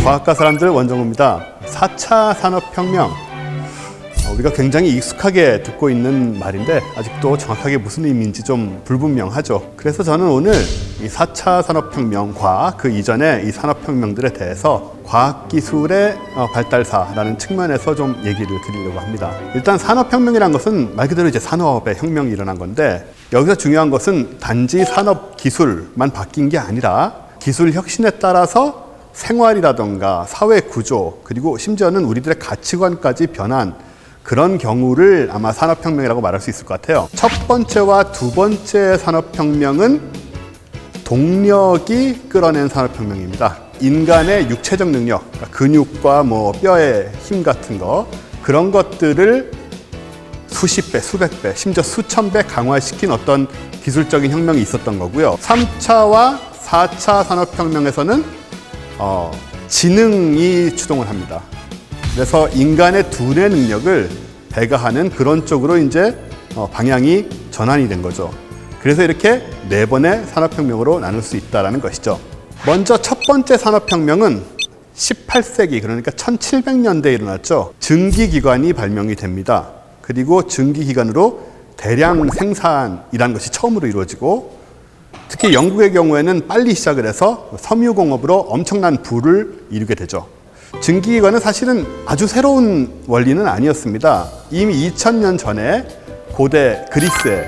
과학과 사람들 원정우입니다. 4차 산업혁명, 우리가 굉장히 익숙하게 듣고 있는 말인데 아직도 정확하게 무슨 의미인지 좀 불분명하죠. 그래서 저는 오늘 이 4차 산업혁명과 그 이전의 이 산업혁명들에 대해서 과학기술의 발달사라는 측면에서 좀 얘기를 드리려고 합니다. 일단 산업혁명이라는 것은 말 그대로 이제 산업의 혁명이 일어난 건데, 여기서 중요한 것은 단지 산업기술만 바뀐 게 아니라 기술 혁신에 따라서 생활이라던가 사회 구조, 그리고 심지어는 우리들의 가치관까지 변한 그런 경우를 아마 산업혁명이라고 말할 수 있을 것 같아요. 첫 번째와 두 번째 산업혁명은 동력이 끌어낸 산업혁명입니다. 인간의 육체적 능력, 그러니까 근육과 뼈의 힘 같은 거, 그런 것들을 수십 배, 수백 배, 심지어 수천 배 강화시킨 어떤 기술적인 혁명이 있었던 거고요. 3차와 4차 산업혁명에서는 지능이 추동을 합니다. 그래서 인간의 두뇌 능력을 배가하는 그런 쪽으로 이제 방향이 전환이 된 거죠. 그래서 이렇게 네 번의 산업혁명으로 나눌 수 있다는 것이죠. 먼저 첫 번째 산업혁명은 18세기, 그러니까 1700년대에 일어났죠. 증기기관이 발명이 됩니다. 그리고 증기기관으로 대량 생산이라는 것이 처음으로 이루어지고, 특히 영국의 경우에는 빨리 시작을 해서 섬유공업으로 엄청난 부를 이루게 되죠. 증기기관은 사실은 아주 새로운 원리는 아니었습니다. 이미 2000년 전에 고대 그리스에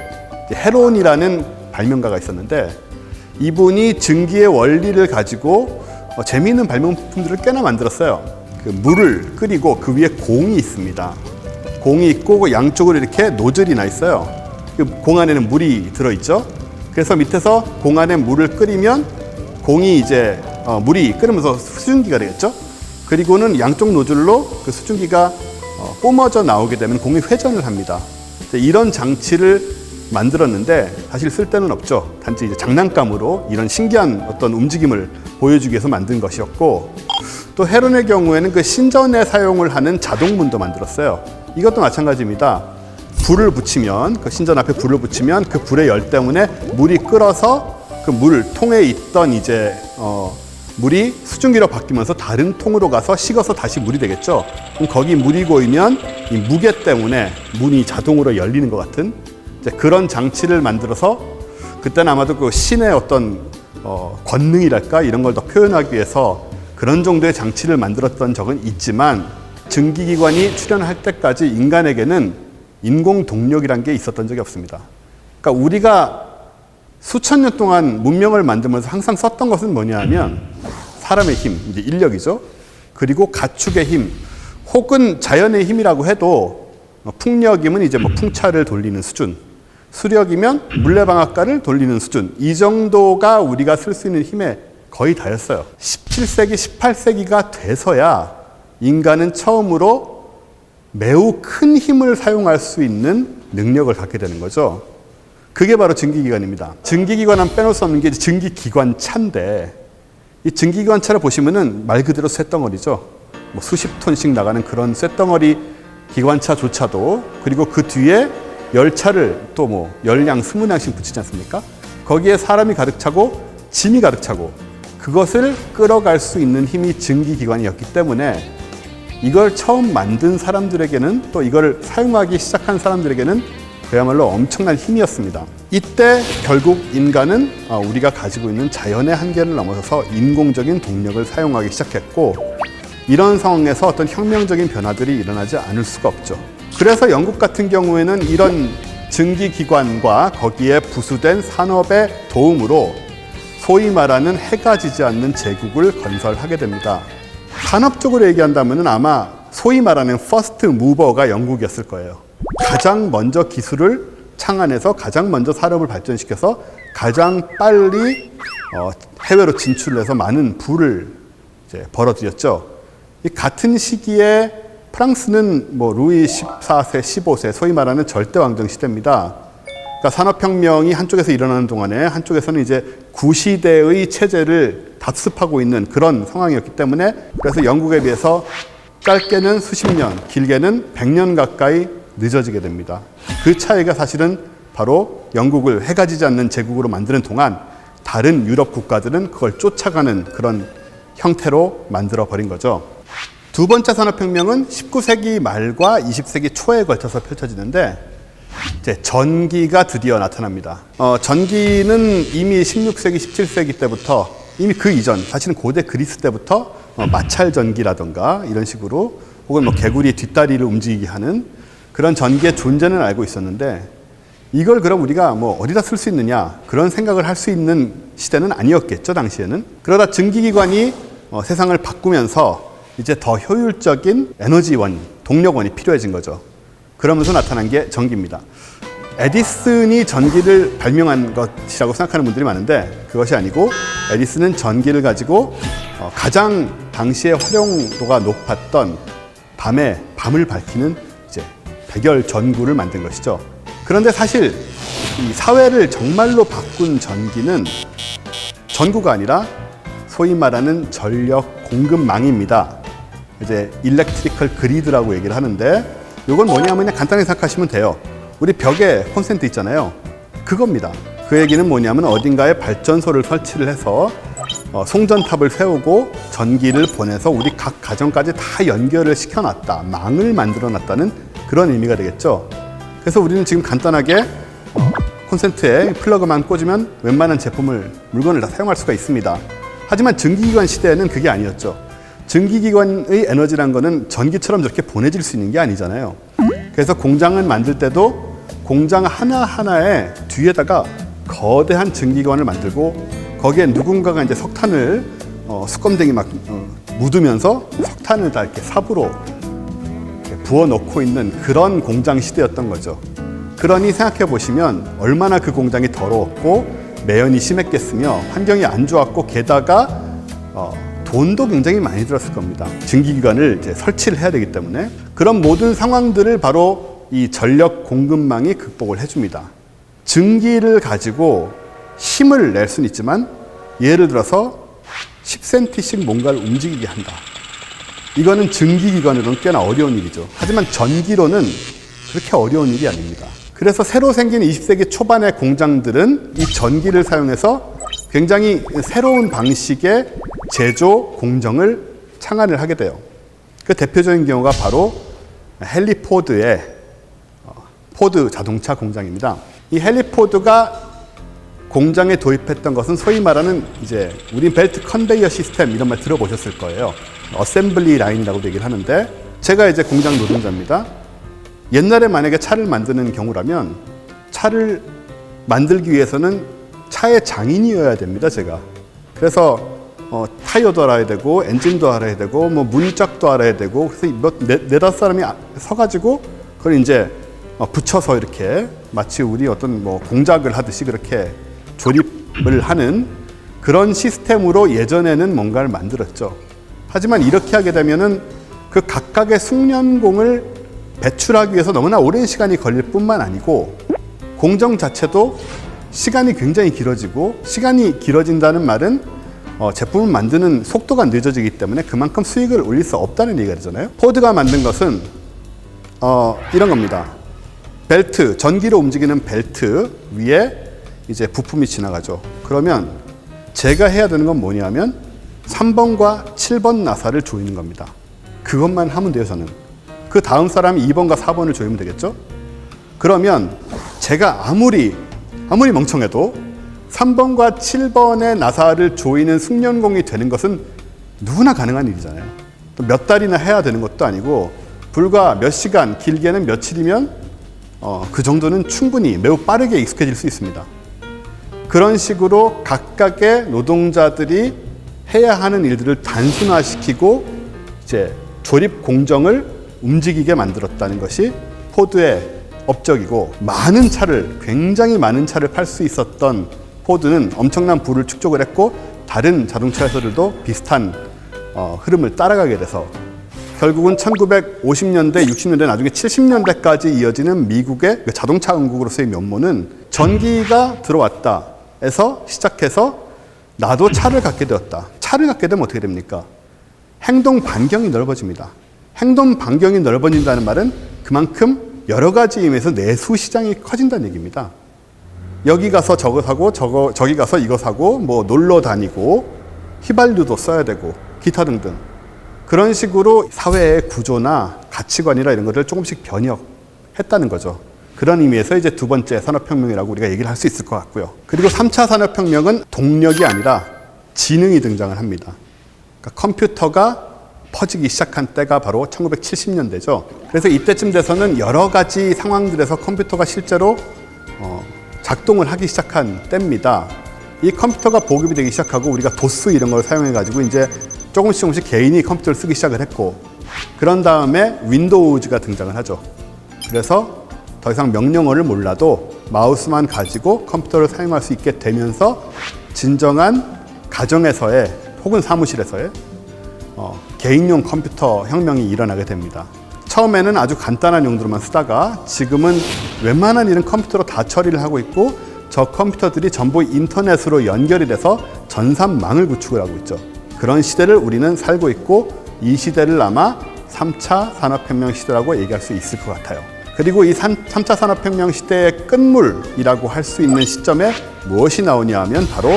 헤론이라는 발명가가 있었는데, 이분이 증기의 원리를 가지고 재미있는 발명품들을 꽤나 만들었어요. 그 물을 끓이고 그 위에 공이 있습니다. 공이 있고 그 양쪽으로 이렇게 노즐이 나 있어요. 그 공 안에는 물이 들어있죠. 그래서 밑에서 공 안에 물을 끓이면 공이 이제 물이 끓으면서 수증기가 되겠죠. 그리고는 양쪽 노즐로 그 수증기가 뿜어져 나오게 되면 공이 회전을 합니다. 이런 장치를 만들었는데 사실 쓸 데는 없죠. 단지 이제 장난감으로 이런 신기한 어떤 움직임을 보여주기 위해서 만든 것이었고, 또 헤론의 경우에는 그 신전에 사용을 하는 자동문도 만들었어요. 이것도 마찬가지입니다. 불을 붙이면, 그 신전 앞에 불을 붙이면 그 불의 열 때문에 물이 끓어서 그 물통에 있던 이제 물이 수증기로 바뀌면서 다른 통으로 가서 식어서 다시 물이 되겠죠. 그럼 거기 물이 고이면 이 무게 때문에 문이 자동으로 열리는 것 같은 이제 그런 장치를 만들어서, 그때는 아마도 그 신의 어떤 권능이랄까 이런 걸 더 표현하기 위해서 그런 정도의 장치를 만들었던 적은 있지만, 증기기관이 출현할 때까지 인간에게는 인공 동력이란 게 있었던 적이 없습니다. 그러니까 우리가 수천 년 동안 문명을 만들면서 항상 썼던 것은 뭐냐 하면 사람의 힘, 이제 인력이죠. 그리고 가축의 힘, 혹은 자연의 힘이라고 해도 풍력이면 이제 풍차를 돌리는 수준, 수력이면 물레방앗간을 돌리는 수준, 이 정도가 우리가 쓸 수 있는 힘의 거의 다였어요. 17세기, 18세기가 돼서야 인간은 처음으로 매우 큰 힘을 사용할 수 있는 능력을 갖게 되는 거죠. 그게 바로 증기기관입니다. 증기기관은 빼놓을 수 없는 게 증기기관차인데, 이 증기기관차를 보시면은 말 그대로 쇳덩어리죠. 수십 톤씩 나가는 그런 쇳덩어리 기관차조차도, 그리고 그 뒤에 열차를 또 열량, 20량씩 붙이지 않습니까? 거기에 사람이 가득 차고 짐이 가득 차고 그것을 끌어갈 수 있는 힘이 증기기관이었기 때문에, 이걸 처음 만든 사람들에게는, 또 이걸 사용하기 시작한 사람들에게는 그야말로 엄청난 힘이었습니다. 이때 결국 인간은 우리가 가지고 있는 자연의 한계를 넘어서서 인공적인 동력을 사용하기 시작했고, 이런 상황에서 어떤 혁명적인 변화들이 일어나지 않을 수가 없죠. 그래서 영국 같은 경우에는 이런 증기기관과 거기에 부수된 산업의 도움으로 소위 말하는 해가 지지 않는 제국을 건설하게 됩니다. 산업적으로 얘기한다면 아마 소위 말하는 퍼스트 무버가 영국이었을 거예요. 가장 먼저 기술을 창안해서 가장 먼저 산업을 발전시켜서 가장 빨리 해외로 진출해서 많은 부를 이제 벌어들였죠. 이 같은 시기에 프랑스는 루이 14세, 15세, 소위 말하는 절대왕정 시대입니다. 그러니까 산업혁명이 한쪽에서 일어나는 동안에 한쪽에서는 이제 구시대의 체제를 답습하고 있는 그런 상황이었기 때문에, 그래서 영국에 비해서 짧게는 수십 년, 길게는 100년 가까이 늦어지게 됩니다. 그 차이가 사실은 바로 영국을 해가 지지 않는 제국으로 만드는 동안 다른 유럽 국가들은 그걸 쫓아가는 그런 형태로 만들어 버린 거죠. 두 번째 산업혁명은 19세기 말과 20세기 초에 걸쳐서 펼쳐지는데 이제 전기가 드디어 나타납니다. 전기는 이미 16세기, 17세기 때부터 이미 그 이전 사실은 고대 그리스 때부터 마찰 전기라던가 이런 식으로 혹은 뭐 개구리 뒷다리를 움직이게 하는 그런 전기의 존재는 알고 있었는데 이걸 그럼 우리가 뭐 어디다 쓸 수 있느냐 그런 생각을 할 수 있는 시대는 아니었겠죠, 당시에는. 그러다 증기기관이 세상을 바꾸면서 이제 더 효율적인 에너지원, 동력원이 필요해진 거죠. 그러면서 나타난 게 전기입니다. 에디슨이 전기를 발명한 것이라고 생각하는 분들이 많은데 그것이 아니고 에디슨은 전기를 가지고 가장 당시에 활용도가 높았던 밤을 밝히는 이제 백열 전구를 만든 것이죠. 그런데 사실 이 사회를 정말로 바꾼 전기는 전구가 아니라 소위 말하는 전력 공급망입니다. 이제 일렉트리컬 그리드라고 얘기를 하는데 이건 뭐냐면 그냥 간단하게 생각하시면 돼요. 우리 벽에 콘센트 있잖아요. 그겁니다. 그 얘기는 뭐냐면 어딘가에 발전소를 설치를 해서 송전탑을 세우고 전기를 보내서 우리 각 가정까지 다 연결을 시켜놨다. 망을 만들어놨다는 그런 의미가 되겠죠. 그래서 우리는 지금 간단하게 콘센트에 플러그만 꽂으면 웬만한 물건을 다 사용할 수가 있습니다. 하지만 증기기관 시대에는 그게 아니었죠. 증기기관의 에너지란 거는 전기처럼 저렇게 보내질 수 있는 게 아니잖아요. 그래서 공장을 만들 때도 공장 하나하나에 뒤에다가 거대한 증기기관을 만들고 거기에 누군가가 이제 석탄을 수검댕이 막 묻으면서 석탄을 다 이렇게 삽으로 이렇게 부어 넣고 있는 그런 공장 시대였던 거죠. 그러니 생각해 보시면 얼마나 그 공장이 더러웠고 매연이 심했겠으며 환경이 안 좋았고 게다가 돈도 굉장히 많이 들었을 겁니다. 증기기관을 이제 설치를 해야 되기 때문에 그런 모든 상황들을 바로 이 전력 공급망이 극복을 해줍니다. 증기를 가지고 힘을 낼 수는 있지만 예를 들어서 10cm씩 뭔가를 움직이게 한다. 이거는 증기기관으로는 꽤나 어려운 일이죠. 하지만 전기로는 그렇게 어려운 일이 아닙니다. 그래서 새로 생긴 20세기 초반의 공장들은 이 전기를 사용해서 굉장히 새로운 방식의 제조 공정을 창안을 하게 돼요. 그 대표적인 경우가 바로 헨리 포드의 포드 자동차 공장입니다. 이 헨리 포드가 공장에 도입했던 것은 소위 말하는 이제 우린 벨트 컨베이어 시스템 이런 말 들어보셨을 거예요. 어셈블리 라인이라고 얘기를 하는데 제가 이제 공장 노동자입니다. 옛날에 만약에 차를 만드는 경우라면 차를 만들기 위해서는 차의 장인이어야 됩니다, 제가. 그래서 타이어도 알아야 되고 엔진도 알아야 되고 뭐 문짝도 알아야 되고 그래서 네다섯 사람이 서가지고 그걸 이제 붙여서 이렇게 마치 우리 어떤 뭐 공작을 하듯이 그렇게 조립을 하는 그런 시스템으로 예전에는 뭔가를 만들었죠. 하지만 이렇게 하게 되면은 그 각각의 숙련공을 배출하기 위해서 너무나 오랜 시간이 걸릴 뿐만 아니고 공정 자체도 시간이 굉장히 길어지고 시간이 길어진다는 말은 제품을 만드는 속도가 늦어지기 때문에 그만큼 수익을 올릴 수 없다는 얘기가 되잖아요. 포드가 만든 것은 이런 겁니다. 벨트, 전기로 움직이는 벨트 위에 이제 부품이 지나가죠. 그러면 제가 해야 되는 건 뭐냐면 3번과 7번 나사를 조이는 겁니다. 그것만 하면 돼요, 저는. 그 다음 사람이 2번과 4번을 조이면 되겠죠? 그러면 제가 아무리 멍청해도 3번과 7번의 나사를 조이는 숙련공이 되는 것은 누구나 가능한 일이잖아요. 또 몇 달이나 해야 되는 것도 아니고 불과 몇 시간, 길게는 며칠이면 그 정도는 충분히 매우 빠르게 익숙해질 수 있습니다. 그런 식으로 각각의 노동자들이 해야 하는 일들을 단순화시키고 이제 조립 공정을 움직이게 만들었다는 것이 포드의 업적이고 굉장히 많은 차를 팔 수 있었던 포드는 엄청난 부를 축적을 했고 다른 자동차 회사들도 비슷한 흐름을 따라가게 돼서 결국은 1950년대, 60년대, 나중에 70년대까지 이어지는 미국의 자동차 왕국으로서의 면모는 전기가 들어왔다 에서 시작해서 나도 차를 갖게 되었다. 차를 갖게 되면 어떻게 됩니까? 행동 반경이 넓어집니다. 행동 반경이 넓어진다는 말은 그만큼 여러 가지 의미에서 내수 시장이 커진다는 얘기입니다. 여기 가서 저거 사고 저기 가서 이거 사고 뭐 놀러 다니고 휘발유도 써야 되고 기타 등등. 그런 식으로 사회의 구조나 가치관이나 이런 것들을 조금씩 변형했다는 거죠. 그런 의미에서 이제 두 번째 산업혁명이라고 우리가 얘기를 할 수 있을 것 같고요. 그리고 3차 산업혁명은 동력이 아니라 지능이 등장을 합니다. 그러니까 컴퓨터가 퍼지기 시작한 때가 바로 1970년대죠. 그래서 이때쯤 돼서는 여러 가지 상황들에서 컴퓨터가 실제로 작동을 하기 시작한 때입니다. 이 컴퓨터가 보급이 되기 시작하고 우리가 도스 이런 걸 사용해가지고 이제 조금씩 개인이 컴퓨터를 쓰기 시작을 했고, 그런 다음에 윈도우즈가 등장을 하죠. 그래서 더 이상 명령어를 몰라도 마우스만 가지고 컴퓨터를 사용할 수 있게 되면서 진정한 가정에서의 혹은 사무실에서의 개인용 컴퓨터 혁명이 일어나게 됩니다. 처음에는 아주 간단한 용도로만 쓰다가 지금은 웬만한 일은 컴퓨터로 다 처리를 하고 있고, 저 컴퓨터들이 전부 인터넷으로 연결이 돼서 전산망을 구축을 하고 있죠. 그런 시대를 우리는 살고 있고, 이 시대를 아마 3차 산업혁명 시대라고 얘기할 수 있을 것 같아요. 그리고 이 3차 산업혁명 시대의 끝물이라고 할 수 있는 시점에 무엇이 나오냐 하면 바로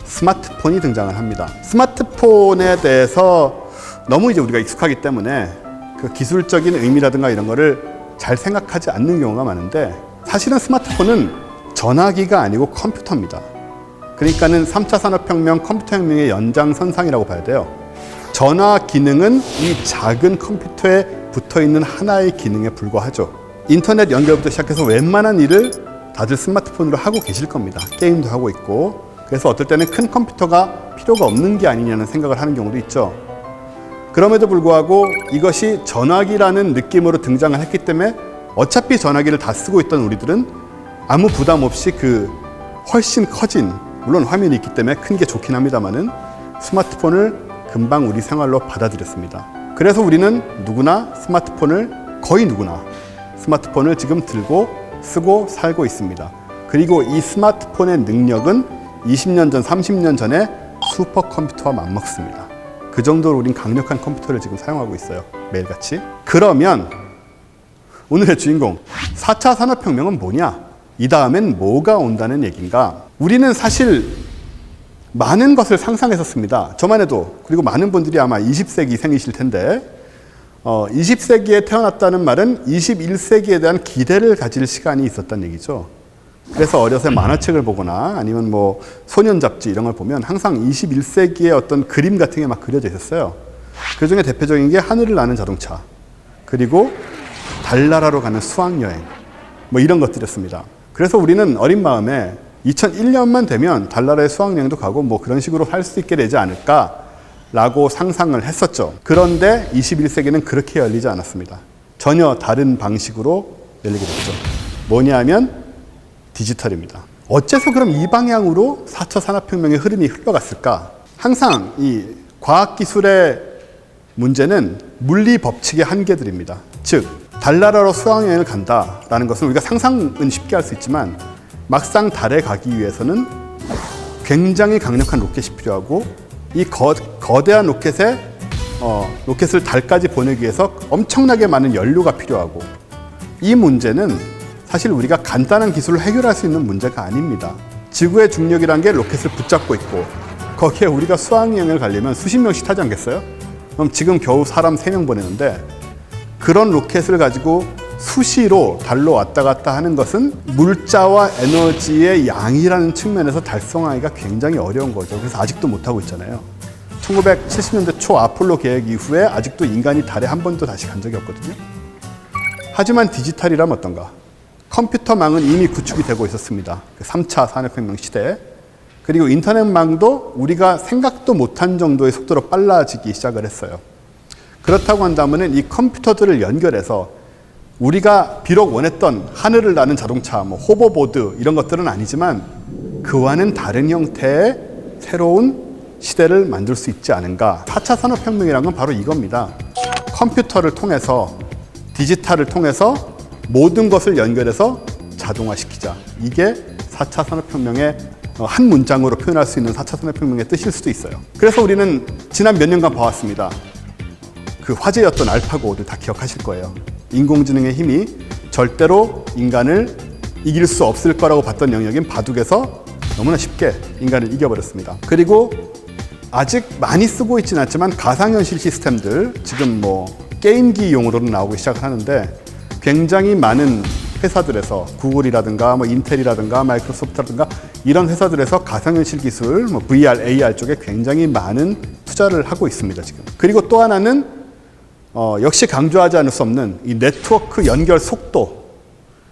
스마트폰이 등장을 합니다. 스마트폰에 대해서 너무 이제 우리가 익숙하기 때문에 그 기술적인 의미라든가 이런 거를 잘 생각하지 않는 경우가 많은데, 사실은 스마트폰은 전화기가 아니고 컴퓨터입니다. 그러니까는 3차 산업혁명 컴퓨터혁명의 연장선상이라고 봐야 돼요. 전화 기능은 이 작은 컴퓨터에 붙어있는 하나의 기능에 불과하죠. 인터넷 연결부터 시작해서 웬만한 일을 다들 스마트폰으로 하고 계실 겁니다. 게임도 하고 있고. 그래서 어떨 때는 큰 컴퓨터가 필요가 없는 게 아니냐는 생각을 하는 경우도 있죠. 그럼에도 불구하고 이것이 전화기라는 느낌으로 등장을 했기 때문에 어차피 전화기를 다 쓰고 있던 우리들은 아무 부담 없이 그 훨씬 커진, 물론 화면이 있기 때문에 큰 게 좋긴 합니다만은 스마트폰을 금방 우리 생활로 받아들였습니다. 그래서 우리는 거의 누구나 스마트폰을 지금 들고 쓰고 살고 있습니다. 그리고 이 스마트폰의 능력은 20년 전, 30년 전에 슈퍼컴퓨터와 맞먹습니다. 그 정도로 우린 강력한 컴퓨터를 지금 사용하고 있어요. 매일같이. 그러면 오늘의 주인공, 4차 산업혁명은 뭐냐? 이 다음엔 뭐가 온다는 얘기인가? 우리는 사실 많은 것을 상상했었습니다. 저만 해도. 그리고 많은 분들이 아마 20세기 생이실 텐데 20세기에 태어났다는 말은 21세기에 대한 기대를 가질 시간이 있었다는 얘기죠. 그래서 어려서 만화책을 보거나 아니면 뭐 소년 잡지 이런 걸 보면 항상 21세기의 어떤 그림 같은 게 막 그려져 있었어요. 그 중에 대표적인 게 하늘을 나는 자동차, 그리고 달나라로 가는 수학여행, 뭐 이런 것들이었습니다. 그래서 우리는 어린 마음에 2001년만 되면 달나라의 수학여행도 가고 뭐 그런 식으로 할 수 있게 되지 않을까라고 상상을 했었죠. 그런데 21세기는 그렇게 열리지 않았습니다. 전혀 다른 방식으로 열리게 됐죠. 뭐냐면 디지털입니다. 어째서 그럼 이 방향으로 4차 산업혁명의 흐름이 흘러갔을까? 항상 이 과학기술의 문제는 물리 법칙의 한계들입니다. 즉, 달나라로 수학여행을 간다라는 것은 우리가 상상은 쉽게 할 수 있지만 막상 달에 가기 위해서는 굉장히 강력한 로켓이 필요하고, 이 거대한 로켓을 달까지 보내기 위해서 엄청나게 많은 연료가 필요하고, 이 문제는 사실 우리가 간단한 기술을 해결할 수 있는 문제가 아닙니다. 지구의 중력이란 게 로켓을 붙잡고 있고, 거기에 우리가 수학여행을 가려면 수십 명씩 타지 않겠어요? 그럼 지금 겨우 사람 3명 보내는데, 그런 로켓을 가지고 수시로 달로 왔다 갔다 하는 것은 물자와 에너지의 양이라는 측면에서 달성하기가 굉장히 어려운 거죠. 그래서 아직도 못하고 있잖아요. 1970년대 초 아폴로 계획 이후에 아직도 인간이 달에 한 번도 다시 간 적이 없거든요. 하지만 디지털이라면 어떤가? 컴퓨터망은 이미 구축이 되고 있었습니다. 3차 산업혁명 시대에. 그리고 인터넷망도 우리가 생각도 못한 정도의 속도로 빨라지기 시작을 했어요. 그렇다고 한다면 이 컴퓨터들을 연결해서 우리가 비록 원했던 하늘을 나는 자동차, 뭐 호버보드 이런 것들은 아니지만 그와는 다른 형태의 새로운 시대를 만들 수 있지 않은가. 4차 산업혁명이란 건 바로 이겁니다. 컴퓨터를 통해서, 디지털을 통해서 모든 것을 연결해서 자동화시키자. 이게 4차 산업혁명의 한 문장으로 표현할 수 있는 4차 산업혁명의 뜻일 수도 있어요. 그래서 우리는 지난 몇 년간 봐왔습니다. 그 화제였던 알파고를 다 기억하실 거예요. 인공지능의 힘이 절대로 인간을 이길 수 없을 거라고 봤던 영역인 바둑에서 너무나 쉽게 인간을 이겨버렸습니다. 그리고 아직 많이 쓰고 있지는 않지만 가상현실 시스템들 지금 뭐 게임기용으로는 나오기 시작하는데 굉장히 많은 회사들에서 구글이라든가 뭐 인텔이라든가 마이크로소프트라든가 이런 회사들에서 가상현실 기술, 뭐 VR, AR 쪽에 굉장히 많은 투자를 하고 있습니다 지금. 그리고 또 하나는 역시 강조하지 않을 수 없는 이 네트워크 연결 속도.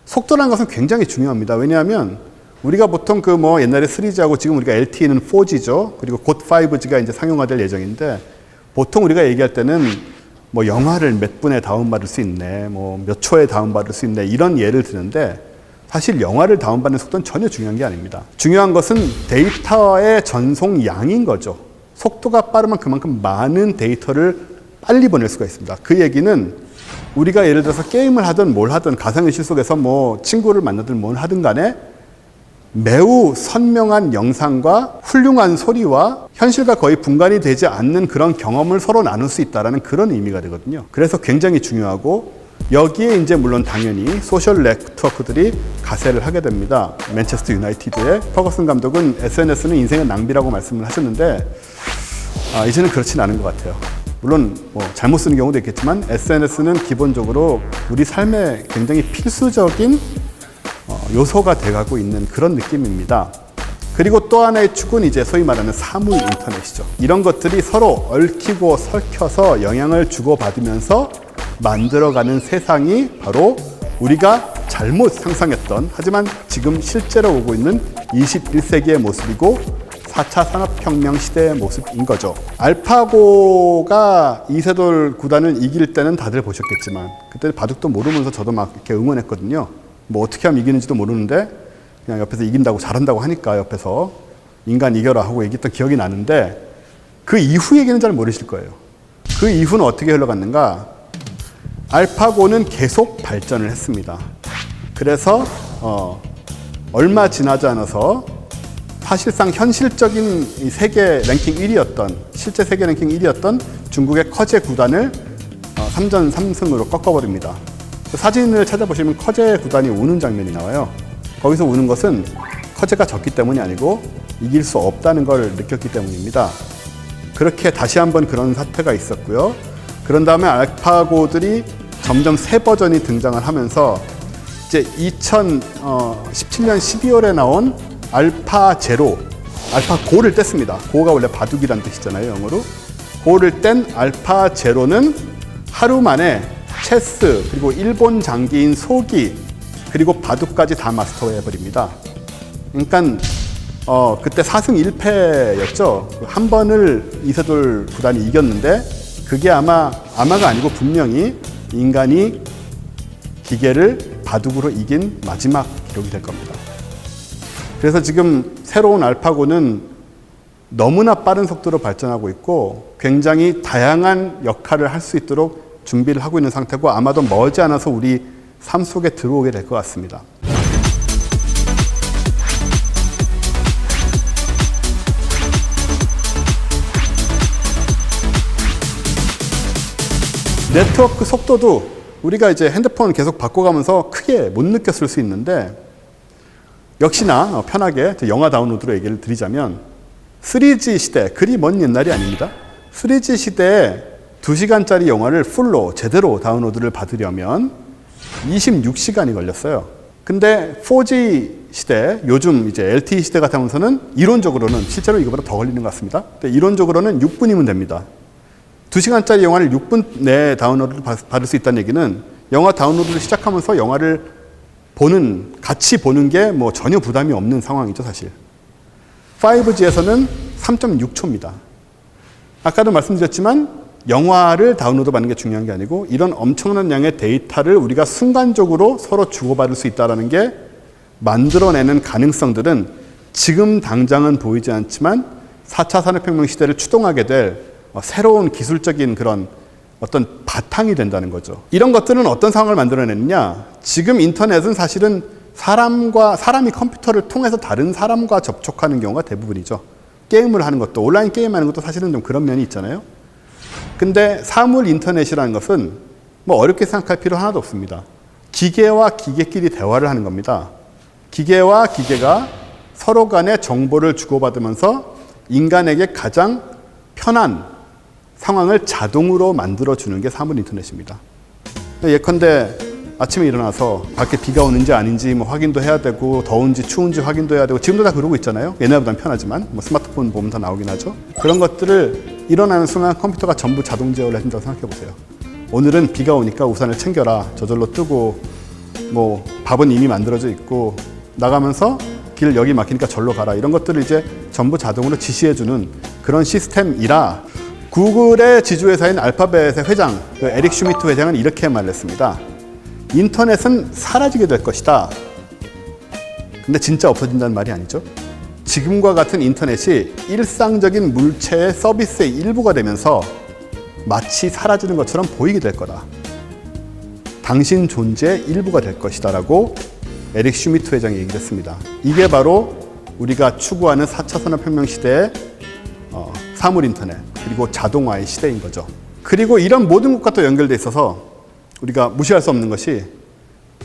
속도라는 것은 굉장히 중요합니다. 왜냐하면 우리가 보통 그 뭐 옛날에 3G하고 지금 우리가 LTE는 4G죠. 그리고 곧 5G가 이제 상용화될 예정인데 보통 우리가 얘기할 때는 뭐 영화를 몇 분에 다운받을 수 있네, 뭐 몇 초에 다운받을 수 있네 이런 예를 드는데 사실 영화를 다운받는 속도는 전혀 중요한 게 아닙니다. 중요한 것은 데이터의 전송량인 거죠. 속도가 빠르면 그만큼 많은 데이터를 빨리 보낼 수가 있습니다. 그 얘기는 우리가 예를 들어서 게임을 하든 뭘 하든 가상현실 속에서 뭐 친구를 만나든 뭘 하든 간에 매우 선명한 영상과 훌륭한 소리와 현실과 거의 분간이 되지 않는 그런 경험을 서로 나눌 수 있다는 그런 의미가 되거든요. 그래서 굉장히 중요하고 여기에 이제 물론 당연히 소셜 네트워크들이 가세를 하게 됩니다. 맨체스터 유나이티드의 퍼거슨 감독은 SNS는 인생의 낭비라고 말씀을 하셨는데 이제는 그렇진 않은 것 같아요. 물론 뭐 잘못 쓰는 경우도 있겠지만 SNS는 기본적으로 우리 삶에 굉장히 필수적인 요소가 돼가고 있는 그런 느낌입니다. 그리고 또 하나의 축은 이제 소위 말하는 사물 인터넷이죠. 이런 것들이 서로 얽히고 설켜서 영향을 주고받으면서 만들어가는 세상이 바로 우리가 잘못 상상했던 하지만 지금 실제로 오고 있는 21세기의 모습이고 4차 산업혁명 시대의 모습인 거죠. 알파고가 이세돌 구단을 이길 때는 다들 보셨겠지만 그때 바둑도 모르면서 저도 막 이렇게 응원했거든요. 뭐 어떻게 하면 이기는지도 모르는데 그냥 옆에서 이긴다고 잘한다고 하니까 옆에서 인간 이겨라 하고 얘기했던 기억이 나는데 그 이후 얘기는 잘 모르실 거예요. 그 이후는 어떻게 흘러갔는가? 알파고는 계속 발전을 했습니다. 그래서 얼마 지나지 않아서 사실상 현실적인 세계 랭킹 1위였던 실제 세계 랭킹 1위였던 중국의 커제 구단을 3전 3승으로 꺾어버립니다. 사진을 찾아보시면 커제 구단이 우는 장면이 나와요. 거기서 우는 것은 커제가 졌기 때문이 아니고 이길 수 없다는 걸 느꼈기 때문입니다. 그렇게 다시 한번 그런 사태가 있었고요. 그런 다음에 알파고들이 점점 새 버전이 등장을 하면서 이제 2017년 12월에 나온 알파 제로, 알파 고를 뗐습니다. 고가 원래 바둑이란 뜻이잖아요, 영어로. 고를 뗀 알파 제로는 하루 만에 체스, 그리고 일본 장기인 소기, 그리고 바둑까지 다 마스터해버립니다. 그러니까 그때 4승 1패였죠. 한 번을 이세돌 구단이 이겼는데 그게 아마가 아니고 분명히 인간이 기계를 바둑으로 이긴 마지막 기록이 될 겁니다. 그래서 지금 새로운 알파고는 너무나 빠른 속도로 발전하고 있고 굉장히 다양한 역할을 할 수 있도록 준비를 하고 있는 상태고 아마도 머지않아서 우리 삶 속에 들어오게 될 것 같습니다. 네트워크 속도도 우리가 이제 핸드폰 계속 바꿔가면서 크게 못 느꼈을 수 있는데 역시나 편하게 영화 다운로드로 얘기를 드리자면 3G 시대, 그리 먼 옛날이 아닙니다. 3G 시대에 2시간짜리 영화를 풀로 제대로 다운로드를 받으려면 26시간이 걸렸어요. 근데 4G 시대, 요즘 이제 LTE 시대 같으면서는 이론적으로는 실제로 이거보다 더 걸리는 것 같습니다. 근데 이론적으로는 6분이면 됩니다. 2시간짜리 영화를 6분 내에 다운로드를 받을 수 있다는 얘기는 영화 다운로드를 시작하면서 영화를 같이 보는 게 뭐 전혀 부담이 없는 상황이죠, 사실. 5G에서는 3.6초입니다. 아까도 말씀드렸지만 영화를 다운로드 받는 게 중요한 게 아니고 이런 엄청난 양의 데이터를 우리가 순간적으로 서로 주고받을 수 있다는 게 만들어내는 가능성들은 지금 당장은 보이지 않지만 4차 산업혁명 시대를 추동하게 될 새로운 기술적인 그런 어떤 바탕이 된다는 거죠. 이런 것들은 어떤 상황을 만들어내느냐? 지금 인터넷은 사실은 사람이 컴퓨터를 통해서 다른 사람과 접촉하는 경우가 대부분이죠. 게임을 하는 것도, 온라인 게임하는 것도 사실은 좀 그런 면이 있잖아요. 근데 사물 인터넷이라는 것은 뭐 어렵게 생각할 필요 하나도 없습니다. 기계와 기계끼리 대화를 하는 겁니다. 기계와 기계가 서로 간에 정보를 주고받으면서 인간에게 가장 편한 상황을 자동으로 만들어주는 게 사물 인터넷입니다. 예컨대 아침에 일어나서 밖에 비가 오는지 아닌지 뭐 확인도 해야 되고, 더운지 추운지 확인도 해야 되고, 지금도 다 그러고 있잖아요. 옛날보단 편하지만 뭐 스마트폰 보면 다 나오긴 하죠. 그런 것들을 일어나는 순간 컴퓨터가 전부 자동 제어를 해준다고 생각해 보세요. 오늘은 비가 오니까 우산을 챙겨라, 저절로 뜨고, 뭐 밥은 이미 만들어져 있고, 나가면서 길 여기 막히니까 절로 가라, 이런 것들을 이제 전부 자동으로 지시해주는 그런 시스템이라, 구글의 지주회사인 알파벳의 회장 에릭 슈미트 회장은 이렇게 말했습니다. 인터넷은 사라지게 될 것이다. 근데 진짜 없어진다는 말이 아니죠. 지금과 같은 인터넷이 일상적인 물체의 서비스의 일부가 되면서 마치 사라지는 것처럼 보이게 될 거다. 당신 존재의 일부가 될 것이다 라고 에릭 슈미트 회장이 얘기를 했습니다. 이게 바로 우리가 추구하는 4차 산업혁명 시대의 사물 인터넷, 그리고 자동화의 시대인 거죠. 그리고 이런 모든 것과 또 연결돼 있어서 우리가 무시할 수 없는 것이,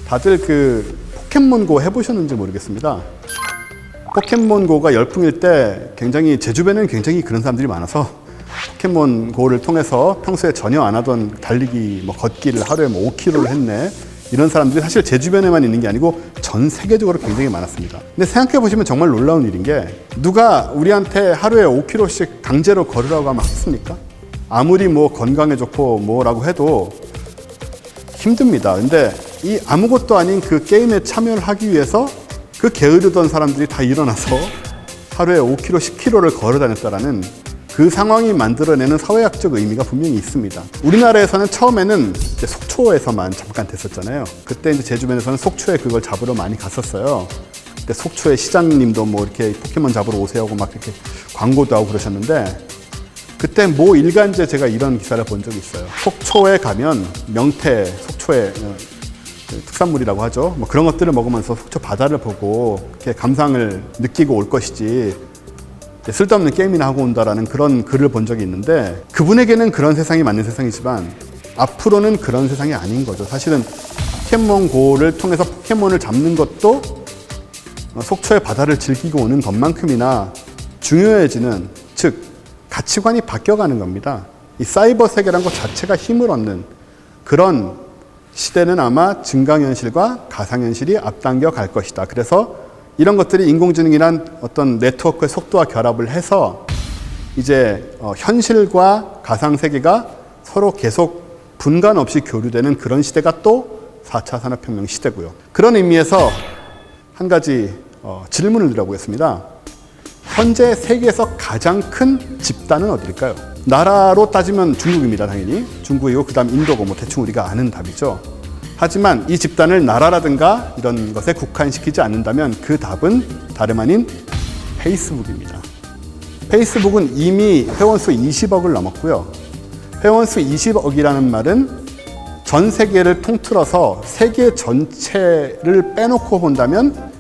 다들 그 포켓몬고 해보셨는지 모르겠습니다. 포켓몬고가 열풍일 때 굉장히, 제 주변에는 굉장히 그런 사람들이 많아서 포켓몬고를 통해서 평소에 전혀 안 하던 달리기, 뭐 걷기를 하루에 뭐 5km를 했네, 이런 사람들이 사실 제 주변에만 있는 게 아니고 전 세계적으로 굉장히 많았습니다. 근데 생각해 보시면 정말 놀라운 일인 게, 누가 우리한테 하루에 5km씩 강제로 걸으라고 하면 하겠습니까? 아무리 뭐 건강에 좋고 뭐라고 해도 힘듭니다. 근데 이 아무것도 아닌 그 게임에 참여를 하기 위해서 그 게으르던 사람들이 다 일어나서 하루에 5km, 10km를 걸어 다녔다라는 그 상황이 만들어내는 사회학적 의미가 분명히 있습니다. 우리나라에서는 처음에는 이제 속초에서만 잠깐 됐었잖아요. 그때 이제 제 주변에서는 속초에 그걸 잡으러 많이 갔었어요. 그때 속초의 시장님도 뭐 이렇게 포켓몬 잡으러 오세요 하고 막 이렇게 광고도 하고 그러셨는데, 그때 모 일간지에 제가 이런 기사를 본 적이 있어요. 속초에 가면 명태, 속초의 특산물이라고 하죠. 뭐 그런 것들을 먹으면서 속초 바다를 보고 이렇게 감상을 느끼고 올 것이지, 쓸데없는 게임이나 하고 온다라는 그런 글을 본 적이 있는데, 그분에게는 그런 세상이 맞는 세상이지만 앞으로는 그런 세상이 아닌 거죠. 사실은 포켓몬고를 통해서 포켓몬을 잡는 것도 속초의 바다를 즐기고 오는 것만큼이나 중요해지는, 즉 가치관이 바뀌어가는 겁니다. 이 사이버 세계란 것 자체가 힘을 얻는 그런 시대는 아마 증강현실과 가상현실이 앞당겨 갈 것이다. 그래서 이런 것들이 인공지능이란 어떤 네트워크의 속도와 결합을 해서 이제 현실과 가상세계가 서로 계속 분간 없이 교류되는 그런 시대가 또 4차 산업혁명 시대고요. 그런 의미에서 한 가지 질문을 드려보겠습니다. 현재 세계에서 가장 큰 집단은 어디일까요? 나라로 따지면 중국입니다. 당연히 중국이고, 그 다음 인도고, 뭐 대충 우리가 아는 답이죠. 하지만 이 집단을 나라라든가 이런 것에 국한시키지 않는다면 그 답은 다름 아닌 페이스북입니다. 페이스북은 이미 회원수 20억을 넘었고요. 회원수 20억이라는 말은 전 세계를 통틀어서 세계 전체를 빼놓고 본다면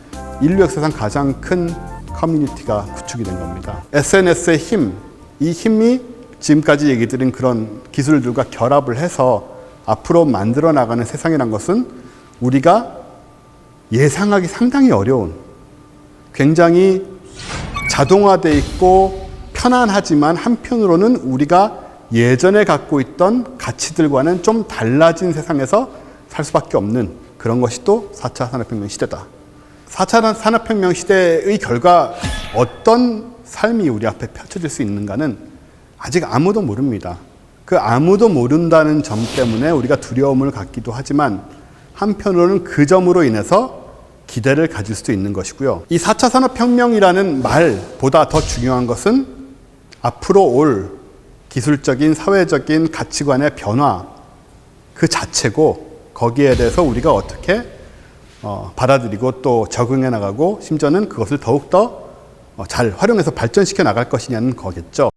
인류 역사상 가장 큰 커뮤니티가 구축이 된 겁니다. SNS의 힘, 이 힘이 지금까지 얘기 드린 그런 기술들과 결합을 해서 앞으로 만들어 나가는 세상이란 것은 우리가 예상하기 상당히 어려운, 굉장히 자동화되어 있고 편안하지만 한편으로는 우리가 예전에 갖고 있던 가치들과는 좀 달라진 세상에서 살 수밖에 없는 그런 것이 또 4차 산업혁명 시대다. 4차 산업혁명 시대의 결과 어떤 삶이 우리 앞에 펼쳐질 수 있는가는 아직 아무도 모릅니다. 그 아무도 모른다는 점 때문에 우리가 두려움을 갖기도 하지만, 한편으로는 그 점으로 인해서 기대를 가질 수도 있는 것이고요. 이 4차 산업혁명이라는 말보다 더 중요한 것은 앞으로 올 기술적인, 사회적인 가치관의 변화 그 자체고, 거기에 대해서 우리가 어떻게 받아들이고 또 적응해 나가고, 심지어는 그것을 더욱더 잘 활용해서 발전시켜 나갈 것이냐는 거겠죠.